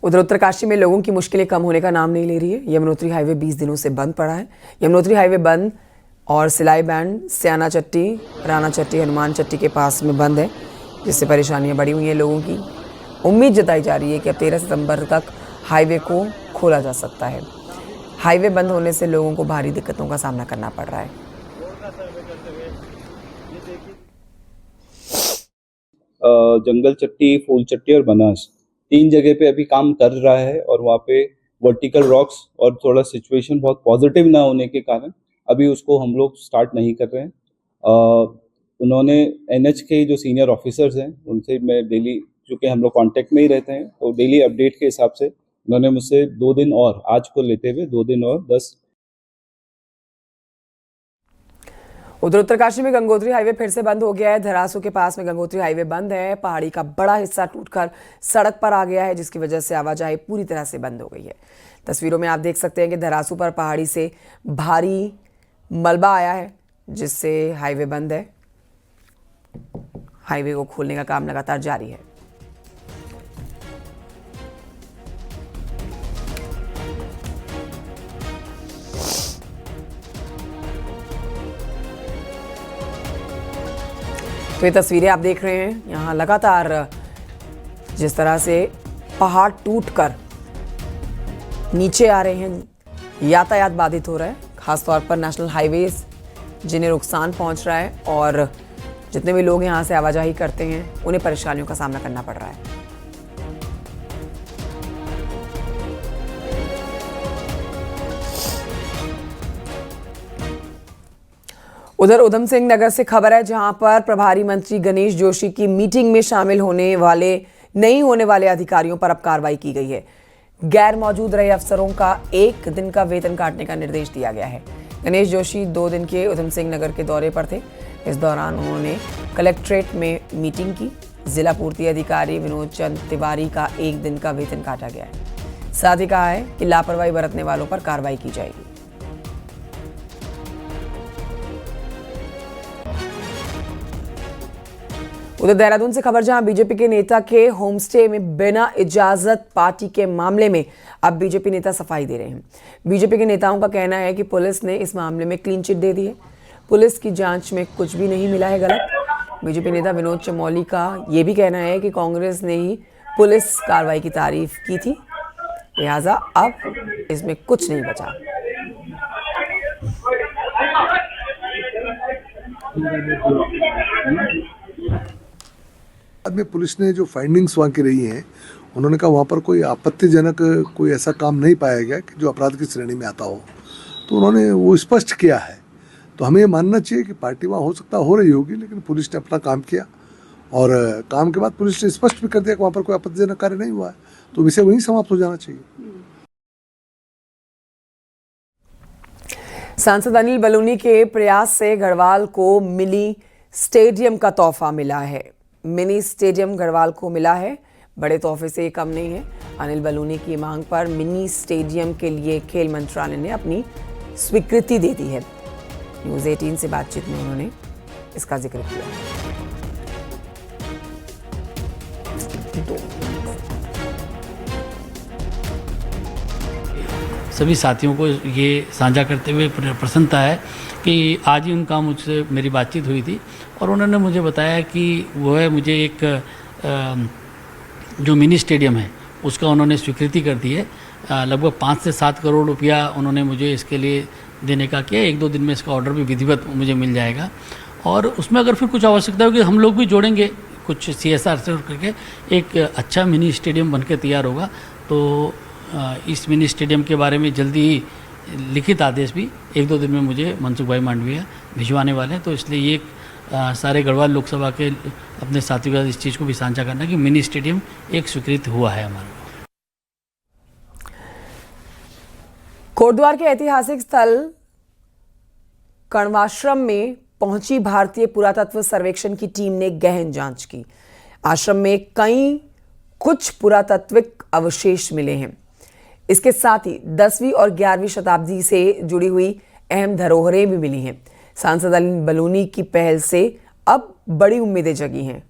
उधर उत्तरकाशी में लोगों की मुश्किलें कम होने का नाम नहीं ले रही है। यमुनोत्री हाईवे 20 दिनों से बंद पड़ा है। यमुनोत्री हाईवे बंद और सिलाई बैंड स्याना चट्टी, राना चट्टी, हनुमान चट्टी के पास में बंद है, जिससे परेशानियां बढ़ी हुई हैं लोगों की। उम्मीद जताई जा रही है कि अब 13 सितंबर तक हाईवे को खोला जा सकता है। हाईवे बंद होने से लोगों को भारी दिक्कतों का सामना करना पड़ रहा है। जंगल चट्टी, फूल चट्टी और बनास 3 जगह पे अभी काम कर रहा है और वहाँ पे वर्टिकल रॉक्स और थोड़ा सिचुएशन बहुत पॉजिटिव ना होने के कारण अभी उसको हम लोग स्टार्ट नहीं कर रहे हैं। उन्होंने एनएच के जो सीनियर ऑफिसर्स हैं उनसे मैं डेली, चूँकि हम लोग कांटेक्ट में ही रहते हैं, तो डेली अपडेट के हिसाब से उन्होंने मुझसे 2 दिन और, आज को लेते हुए 2 दिन और 10। उधर उत्तरकाशी में गंगोत्री हाईवे फिर से बंद हो गया है। धरासू के पास में गंगोत्री हाईवे बंद है। पहाड़ी का बड़ा हिस्सा टूटकर सड़क पर आ गया है, जिसकी वजह से आवाजाही पूरी तरह से बंद हो गई है। तस्वीरों में आप देख सकते हैं कि धरासू पर पहाड़ी से भारी मलबा आया है, जिससे हाईवे बंद है। हाईवे को खोलने का काम लगातार जारी है। तो ये तस्वीरें आप देख रहे हैं, यहाँ लगातार जिस तरह से पहाड़ टूटकर नीचे आ रहे हैं, यातायात बाधित हो रहा है, खासतौर पर नेशनल हाईवेज जिन्हें नुकसान पहुंच रहा है और जितने भी लोग यहाँ से आवाजाही करते हैं उन्हें परेशानियों का सामना करना पड़ रहा है। उधर उधम सिंह नगर से खबर है, जहां पर प्रभारी मंत्री गणेश जोशी की मीटिंग में शामिल नहीं होने वाले अधिकारियों पर अब कार्रवाई की गई है। गैर मौजूद रहे अफसरों का 1 दिन का वेतन काटने का निर्देश दिया गया है। गणेश जोशी 2 दिन के उधम सिंह नगर के दौरे पर थे। इस दौरान उन्होंने कलेक्ट्रेट में मीटिंग की। जिला पूर्ति अधिकारी विनोद चंद तिवारी का 1 दिन का वेतन काटा गया है। साथ ही कहा है कि लापरवाही बरतने वालों पर कार्रवाई की जाएगी। उधर देहरादून से खबर, जहां बीजेपी के नेता के होमस्टे में बिना इजाजत पार्टी के मामले में अब बीजेपी नेता सफाई दे रहे हैं। बीजेपी के नेताओं का कहना है कि पुलिस ने इस मामले में क्लीन चिट दे दी है। पुलिस की जांच में कुछ भी नहीं मिला है गलत। बीजेपी नेता विनोद चमोली का यह भी कहना है कि कांग्रेस ने ही पुलिस कार्रवाई की तारीफ की थी, लिहाजा अब इसमें कुछ नहीं बचा। बाद में पुलिस ने जो फाइंडिंग्स वहाँ की रही हैं, उन्होंने कहा वहाँ पर कोई आपत्तिजनक कोई ऐसा काम नहीं पाया गया कि जो अपराध की श्रेणी में आता हो, तो उन्होंने वो स्पष्ट किया है। तो हमें ये मानना चाहिए कि पार्टी वहाँ हो सकता हो रही होगी, लेकिन पुलिस ने अपना काम किया और काम के बाद पुलिस ने स्पष्ट भी कर दिया कि वहाँ पर कोई आपत्तिजनक कार्य नहीं हुआ है, तो विषय वहीं समाप्त हो जाना चाहिए। सांसद अनिल बलूनी के प्रयास से गढ़वाल को मिनी स्टेडियम का तोहफा मिला है। मिनी स्टेडियम गढ़वाल को मिला है, बड़े तोहफे से ये कम नहीं है। अनिल बलूनी की मांग पर मिनी स्टेडियम के लिए खेल मंत्रालय ने अपनी स्वीकृति दे दी है। न्यूज़ 18 से बातचीत में उन्होंने इसका जिक्र किया। सभी साथियों को ये साझा करते हुए प्रसन्नता है कि आज ही उनका मुझसे मेरी बातचीत हुई थी और उन्होंने मुझे बताया कि वो है मुझे एक जो मिनी स्टेडियम है उसका उन्होंने स्वीकृति कर दी है। लगभग 5 से 7 करोड़ रुपया उन्होंने मुझे इसके लिए देने का किया। 1-2 दिन में इसका ऑर्डर भी विधिवत मुझे मिल जाएगा और उसमें अगर फिर कुछ आवश्यकता होगी हम लोग भी जोड़ेंगे, कुछ CSR से करके एक अच्छा मिनी स्टेडियम बनकर तैयार होगा। तो इस मिनी स्टेडियम के बारे में जल्दी ही लिखित आदेश भी 1-2 दिन में मुझे मनसुख भाई मांडविया भिजवाने वाले हैं। तो इसलिए ये सारे गढ़वाल लोकसभा के अपने साथियों के साथ इस चीज़ को भी साझा करना कि मिनी स्टेडियम एक स्वीकृत हुआ है हमारा। कोटद्वार के ऐतिहासिक स्थल कण्वाश्रम में पहुंची भारतीय पुरातत्व सर्वेक्षण की टीम ने गहन जांच की। आश्रम में कुछ पुरातात्विक अवशेष मिले हैं। इसके साथ ही 10वीं और 11वीं शताब्दी से जुड़ी हुई अहम धरोहरें भी मिली हैं। सांसद अनिल बलूनी की पहल से अब बड़ी उम्मीदें जगी हैं।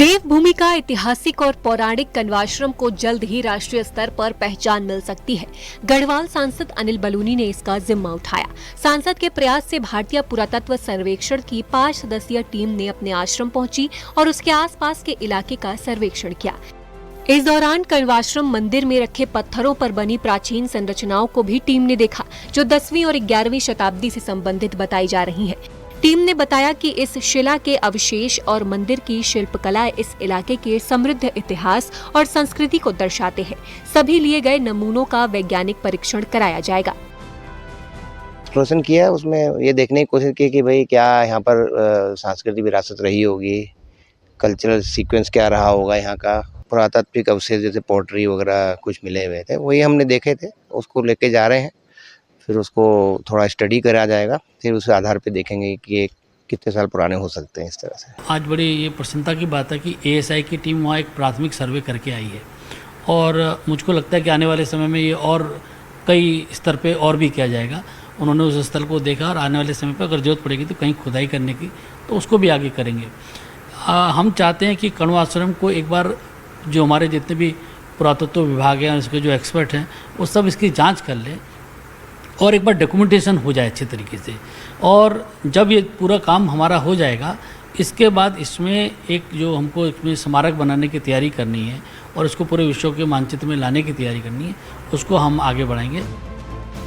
देवभूमि का ऐतिहासिक और पौराणिक कण्वाश्रम को जल्द ही राष्ट्रीय स्तर पर पहचान मिल सकती है। गढ़वाल सांसद अनिल बलूनी ने इसका जिम्मा उठाया। सांसद के प्रयास से भारतीय पुरातत्व सर्वेक्षण की 5 सदस्यीय टीम ने अपने आश्रम पहुंची और उसके आसपास के इलाके का सर्वेक्षण किया। इस दौरान कण्वाश्रम मंदिर में रखे पत्थरों पर बनी प्राचीन संरचनाओं को भी टीम ने देखा, जो 10वीं और 11वीं शताब्दी से संबंधित बताई जा रही हैं। टीम ने बताया कि इस शिला के अवशेष और मंदिर की शिल्पकला इस इलाके के समृद्ध इतिहास और संस्कृति को दर्शाते हैं। सभी लिए गए नमूनों का वैज्ञानिक परीक्षण कराया जाएगा। एक्सप्लोरेशन किया है, उसमें ये देखने की कोशिश की कि भाई क्या यहाँ पर सांस्कृतिक विरासत रही होगी, कल्चरल सीक्वेंस क्या रहा होगा, यहाँ का पुरातात्विक अवशेष जैसे पॉटरी वगैरह कुछ मिले हुए थे, वही हमने देखे थे। उसको लेके जा रहे हैं, फिर उसको थोड़ा स्टडी करा जाएगा, फिर उस आधार पे देखेंगे कि ये कितने साल पुराने हो सकते हैं। इस तरह से आज बड़ी ये प्रसन्नता की बात है कि एएसआई की टीम वहाँ एक प्राथमिक सर्वे करके आई है और मुझको लगता है कि आने वाले समय में ये और कई स्तर पे और भी किया जाएगा। उन्होंने उस स्थल को देखा और आने वाले समय पर अगर जरूरत पड़ेगी तो कहीं खुदाई करने की तो उसको भी आगे करेंगे। हम चाहते हैं कि कण्वाश्रम को एक बार जो हमारे जितने भी पुरातत्व विभाग हैं, उसके जो एक्सपर्ट हैं, वो सब इसकी जाँच कर लें और एक बार डॉक्यूमेंटेशन हो जाए अच्छे तरीके से। और जब ये पूरा काम हमारा हो जाएगा, इसके बाद इसमें एक जो हमको इसमें स्मारक बनाने की तैयारी करनी है और इसको पूरे विश्व के मानचित्र में लाने की तैयारी करनी है, उसको हम आगे बढ़ाएंगे।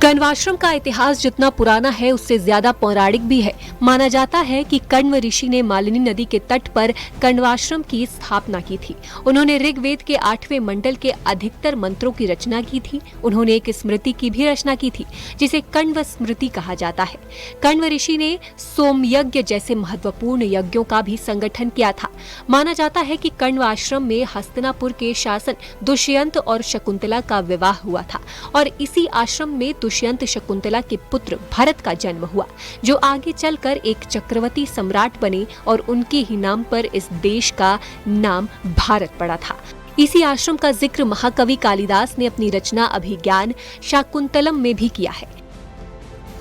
कण्वाश्रम का इतिहास जितना पुराना है उससे ज्यादा पौराणिक भी है। माना जाता है कि कण्व ऋषि ने मालिनी नदी के तट पर कण्वाश्रम की स्थापना की थी। उन्होंने ऋग्वेद के 8वें मंडल के अधिकतर मंत्रों की रचना की थी। उन्होंने एक स्मृति की भी रचना की थी जिसे कण्व स्मृति कहा जाता है। कण्व ऋषि ने सोमयज्ञ जैसे महत्वपूर्ण यज्ञों का भी संगठन किया था। माना जाता है कि कण्व आश्रम में हस्तिनापुर के शासक दुष्यंत और शकुंतला का विवाह हुआ था और इसी आश्रम में दुष्यंत शकुंतला के पुत्र भरत का जन्म हुआ, जो आगे चलकर एक चक्रवर्ती सम्राट बने और उनके ही नाम पर इस देश का नाम भारत पड़ा था। इसी आश्रम का जिक्र महाकवि कालिदास ने अपनी रचना अभिज्ञान शाकुंतलम में भी किया है।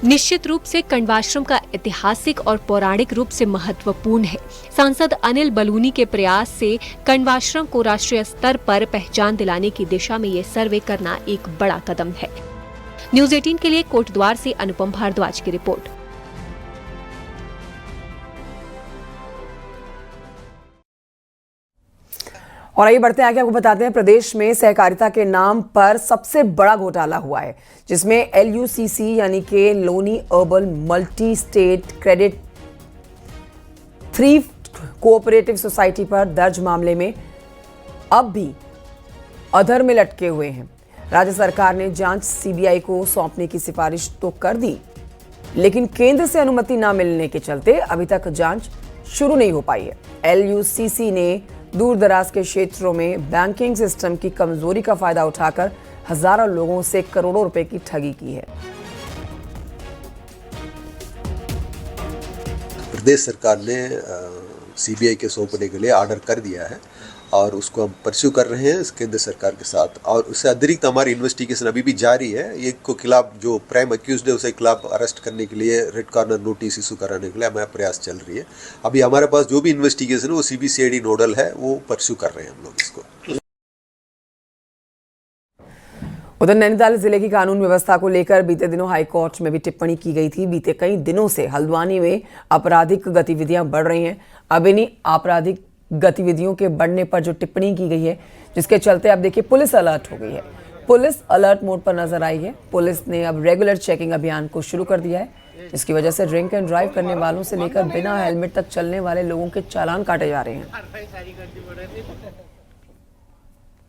निश्चित रूप से कण्वाश्रम का ऐतिहासिक और पौराणिक रूप से महत्वपूर्ण है। सांसद अनिल बलूनी के प्रयास से कण्वाश्रम को राष्ट्रीय स्तर पर पहचान दिलाने की दिशा में ये सर्वे करना एक बड़ा कदम है। न्यूज़ 18 के लिए कोटद्वार से अनुपम भारद्वाज की रिपोर्ट। और आइए बढ़ते हैं आगे, आपको बताते हैं प्रदेश में सहकारिता के नाम पर सबसे बड़ा घोटाला हुआ है, जिसमें LUCC यानी कि Loni urban multi state credit thrift cooperative society पर दर्ज मामले में अब भी अधर में लटके हुए हैं। राज्य सरकार ने जांच CBI को सौंपने की सिफारिश तो कर दी, लेकिन केंद्र से अनुमति न मिलने के चलते अभी तक जांच शुरू नहीं हो पाई है। LUCC ने दूर दराज के क्षेत्रों में बैंकिंग सिस्टम की कमजोरी का फायदा उठाकर हजारों लोगों से करोड़ों रुपए की ठगी की है। प्रदेश सरकार ने CBI के सौंपने के लिए ऑर्डर कर दिया है और उसको हम परस्यू कर रहे हैं केंद्र सरकार के साथ। और उससे अतिरिक्त हमारी इन्वेस्टिगेशन अभी भी जारी है। एक को खिलाफ जो प्राइम अक्यूज्ड है उसे खिलाफ अरेस्ट करने के लिए रेड कॉर्नर नोटिस इशू कराने के लिए हमारा प्रयास चल रही है। अभी हमारे पास जो भी इन्वेस्टिगेशन है वो CBCID नोडल है, वो परस्यू कर रहे हैं हम लोग इसको। उधर नैनीताल जिले की कानून व्यवस्था को लेकर बीते दिनों हाईकोर्ट में भी टिप्पणी की गई थी। बीते कई दिनों से हल्द्वानी में आपराधिक गतिविधियां बढ़ रही हैं। अब इन्हीं आपराधिक गतिविधियों के बढ़ने पर जो टिप्पणी की गई है, जिसके चलते अब देखिए पुलिस अलर्ट हो गई है। पुलिस अलर्ट मोड पर नजर आई है। पुलिस ने अब रेगुलर चेकिंग अभियान को शुरू कर दिया है, जिसकी वजह से ड्रिंक एंड ड्राइव करने वालों से लेकर बिना हेलमेट तक चलने वाले लोगों के चालान काटे जा रहे हैं।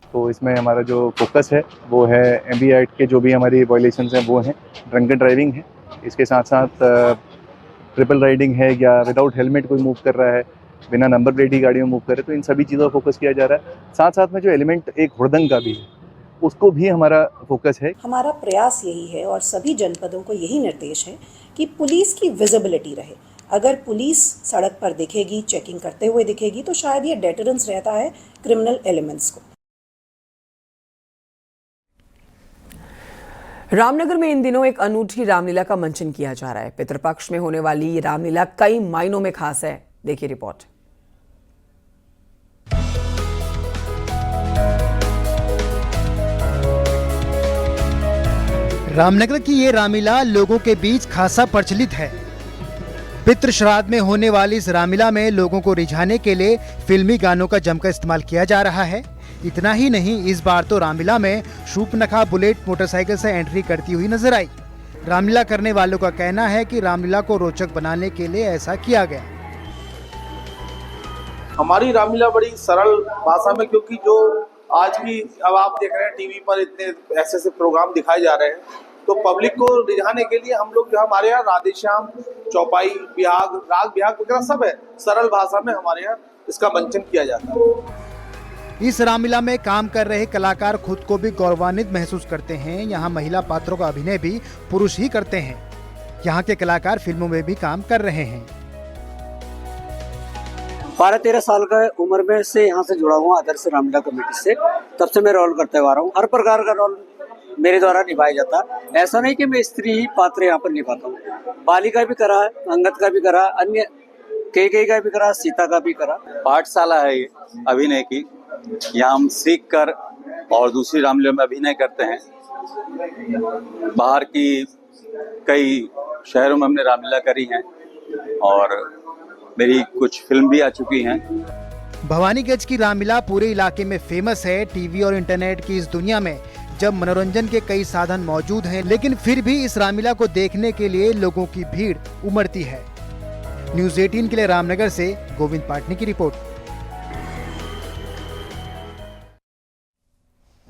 तो इसमें हमारा जो फोकस है वो है MB एक्ट के जो भी हमारी वायलेशंस हैं वो हैं ड्रंक एंड ड्राइविंग है, इसके साथ साथ ट्रिपल राइडिंग है या विदाउट हेलमेट कोई मूव कर रहा है, बिना नंबर प्लेट ही गाड़ी में मूव करे, तो इन सभी चीज़ों पर फोकस किया जा रहा है। साथ साथ में जो एलिमेंट एक हुड़दंग का भी है उसको भी हमारा फोकस है। हमारा प्रयास यही है और सभी जनपदों को यही निर्देश है कि पुलिस की विजिबिलिटी रहे। अगर पुलिस सड़क पर दिखेगी, चेकिंग करते हुए दिखेगी, तो शायद ये डेटरेंस रहता है क्रिमिनल एलिमेंट्स को। रामनगर में इन दिनों एक अनूठी रामलीला का मंचन किया जा रहा है। पितृपक्ष में होने वाली ये रामलीला कई मायनों में खास है। देखिए रिपोर्ट। रामनगर की ये रामलीला लोगों के बीच खासा प्रचलित है। पितृ श्राद्ध में होने वाली इस रामलीला में लोगों को रिझाने के लिए फिल्मी गानों का जमकर इस्तेमाल किया जा रहा है। इतना ही नहीं, इस बार तो रामलीला में शूर्पणखा बुलेट मोटरसाइकिल से एंट्री करती हुई नजर आई। रामलीला करने वालों का कहना है कि रामलीला को रोचक बनाने के लिए ऐसा किया गया। हमारी रामलीला बड़ी सरल भाषा में, क्योंकि जो आज की अब आप देख रहे हैं टीवी पर इतने ऐसे प्रोग्राम दिखाए जा रहे हैं, तो पब्लिक को रिझाने के लिए हम लोग जो हमारे यहाँ राधेश्याम, चौपाई, बिहाग, राग बिहाग वगैरह सब है, सरल भाषा में हमारे यहाँ इसका मंचन किया जाता है। इस रामलीला में काम कर रहे कलाकार खुद को भी गौरवान्वित महसूस करते हैं। यहाँ महिला पात्रों का अभिनय भी पुरुष ही करते हैं। यहाँ के कलाकार फिल्मों में भी काम कर रहे हैं। 12-13 साल का उम्र में से यहाँ से जुड़ा हुआ आदर्श रामलीला कमेटी से, तब से मैं रोल करते हुआ रहा हूँ। हर प्रकार का रोल मेरे द्वारा निभाया जाता है। ऐसा नहीं कि मैं स्त्री ही पात्र यहाँ पर निभाता हूँ। बाली का भी करा है, अंगद का भी करा, अन्य कई का भी करा, सीता का भी करा। पाठशाला है ये अभिनय की, यहाँ हम सीख कर और दूसरी रामलीला में अभिनय करते हैं। बाहर की कई शहरों में हमने रामलीला करी है और मेरी कुछ फिल्म भी आ चुकी हैं। भवानीगंज की रामलीला पूरे इलाके में फेमस है। टीवी और इंटरनेट की इस दुनिया में जब मनोरंजन के कई साधन मौजूद हैं, लेकिन फिर भी इस रामलीला को देखने के लिए लोगों की भीड़ उमड़ती है। न्यूज़ 18 के लिए रामनगर से गोविंद पाटनी की रिपोर्ट।